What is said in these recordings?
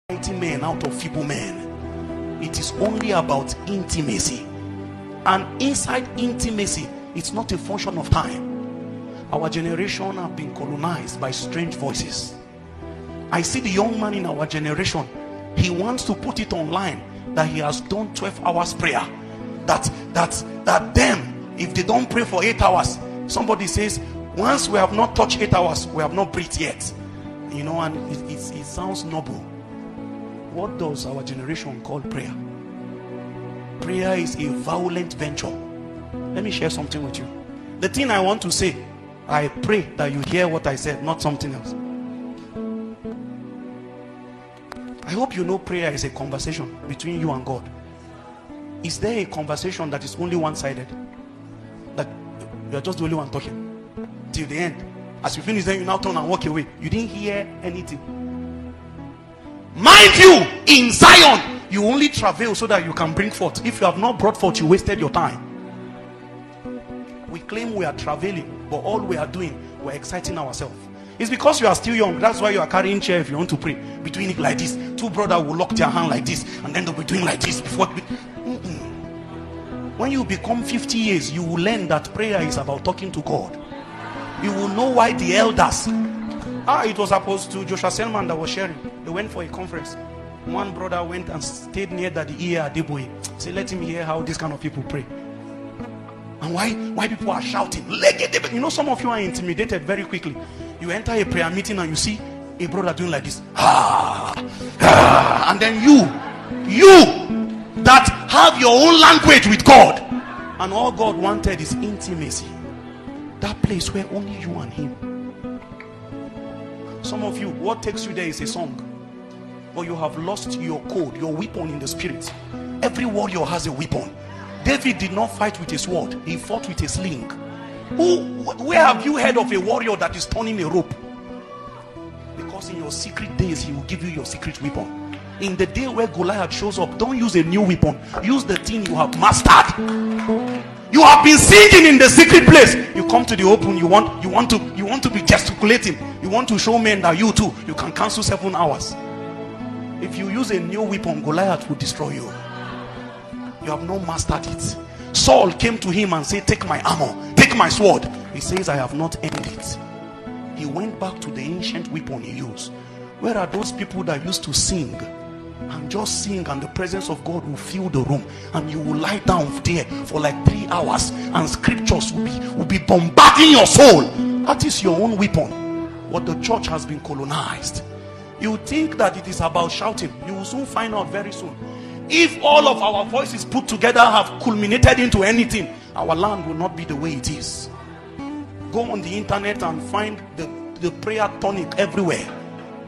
mighty men out of feeble men. It is only about intimacy. And inside intimacy, it's not a function of time. Our generation have been colonized by strange voices. I see the young man in our generation, he wants to put it online that he has done 12 hours prayer. That them, if they don't pray for 8 hours, somebody says, once we have not touched 8 hours, we have not breathed yet. You know, and it sounds noble. What does our generation call prayer? Prayer is a violent venture. Let me share something with you. The thing I want to say, I pray that you hear what I said, not something else. I hope you know prayer is a conversation between you and God. Is there a conversation that is only one-sided? That you are just the only one talking till the end? As you finish, then you now turn and walk away. You didn't hear anything. Mind you, in Zion, you only travail so that you can bring forth. If you have not brought forth, you wasted your time. We claim we are traveling, but all we are doing, we're exciting ourselves. It's because you are still young. That's why you are carrying chair if you want to pray. Between it like this, two brothers will lock their hand like this, and then they'll be doing like this before. When you become 50 years, you will learn that prayer is about talking to God. You will know why the elders. It was Apostle Joshua Selman that was sharing. They went for a conference. One brother went and stayed near the ear Adeboye. Say, let him hear how these kind of people pray. And why people are shouting. You know, some of you are intimidated very quickly. You enter a prayer meeting and you see a brother doing like this. And then you that have your own language with God, and all God wanted is intimacy. That place where only you and him. Some of you, what takes you there is a song, but you have lost your code, your weapon in the spirit. Every warrior has a weapon. David did not fight with a sword, he fought with a sling. Where have you heard of a warrior that is turning a rope? Because in your secret days, he will give you your secret weapon. In the day where Goliath shows up, don't use a new weapon. Use the thing you have mastered. You have been singing in the secret place. You come to the open, you want to be gesticulating. You want to show men that you too, you can cancel 7 hours. If you use a new weapon, Goliath will destroy you. You have not mastered it. Saul came to him and said, take my armor, take my sword. He says, I have not earned it. He went back to the ancient weapon he used. Where are those people that used to sing and just sing, and the presence of God will fill the room, and you will lie down there for like 3 hours, and scriptures will be bombarding your soul? That is your own weapon. What the church has been colonized. You think that it is about shouting. You will soon find out very soon. If all of our voices put together have culminated into anything, our land will not be the way it is. Go on the internet and find the prayer tonic everywhere.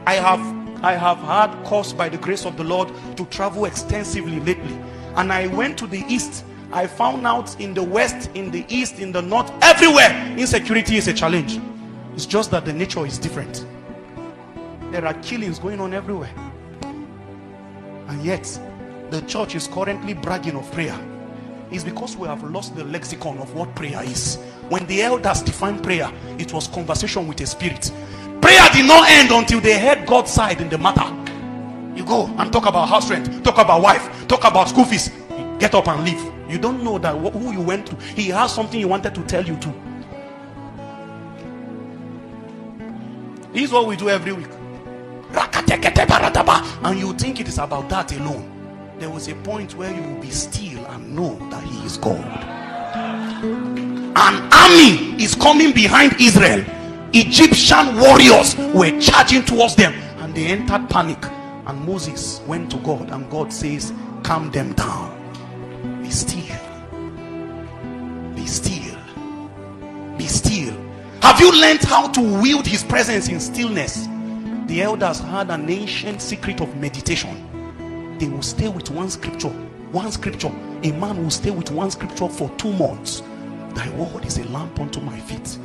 I have had cause by the grace of the Lord to travel extensively lately, and I went to the east. I found out in the west, in the east, in the north, everywhere insecurity is a challenge. It's just that the nature is different. There are killings going on everywhere, and yet the church is currently bragging of prayer. It's because we have lost the lexicon of what prayer is. When the elders defined prayer, it was conversation with a spirit. Prayer did not end until they heard God's side in the matter. You go and talk about house rent, talk about wife, talk about school fees, get up and leave. You don't know that who you went to, he has something he wanted to tell you too. This is what we do every week. And you think it is about that alone. There was a point where you will be still and know that he is God. An army is coming behind Israel. Egyptian warriors were charging towards them, and they entered panic. And Moses went to God, and God says, calm them down. Be still. Be still. Be still. Have you learned how to wield his presence in stillness? The elders had an ancient secret of meditation. They will stay with one scripture. A man will stay with one scripture for 2 months. Thy word is a lamp unto my feet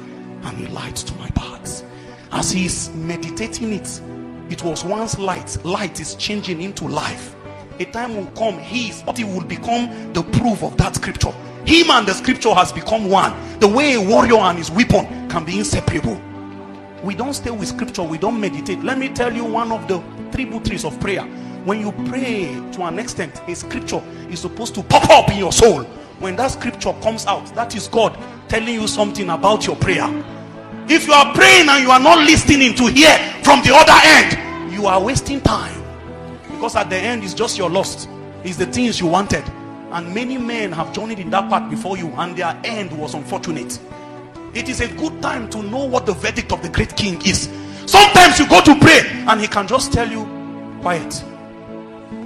and a light to my paths. As he is meditating it, it was once light. Light is changing into life. A time will come, he will become the proof of that scripture. Him and the scripture has become one. The way a warrior and his weapon can be inseparable. We don't stay with scripture, we don't meditate. Let me tell you one of the tributaries of prayer. When you pray to an extent, a scripture is supposed to pop up in your soul. When that scripture comes out, that is God telling you something about your prayer. If you are praying and you are not listening to hear from the other end, you are wasting time. Because at the end, it's just your lust. It's the things you wanted. And many men have journeyed in that path before you, and their end was unfortunate. It is a good time to know what the verdict of the great king is. Sometimes you go to pray and he can just tell you, quiet.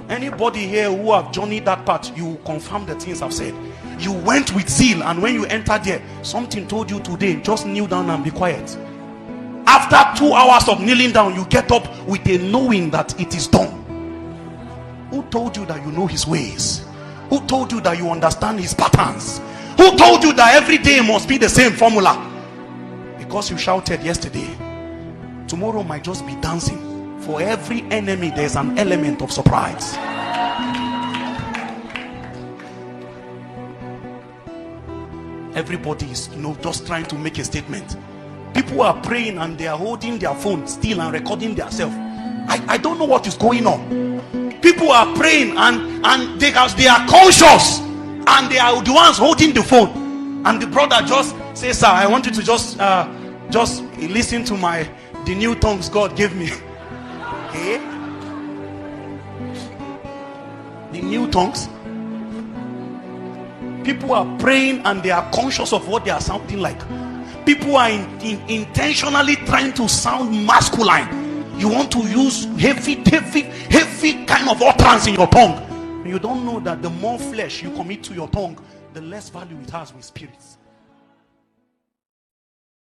Anybody here who have journeyed that path, you confirm the things I've said. You went with zeal, and when you entered there, something told you today, just kneel down and be quiet. After 2 hours of kneeling down, you get up with a knowing that it is done. Who told you that you know his ways? Who told you that you understand his patterns? Who told you that every day must be the same formula? Because you shouted yesterday, tomorrow might just be dancing. For every enemy, there's an element of surprise. Everybody is, just trying to make a statement. People are praying and they are holding their phone still and recording themselves. I don't know what is going on. People are praying and they are conscious, and they are the ones holding the phone. And the brother just says, sir, I want you to just listen to the new tongues God gave me. Okay? The new tongues. People are praying and they are conscious of what they are sounding like. People are intentionally trying to sound masculine. You want to use heavy kind of utterance in your tongue. You don't know that the more flesh you commit to your tongue, the less value it has with spirits.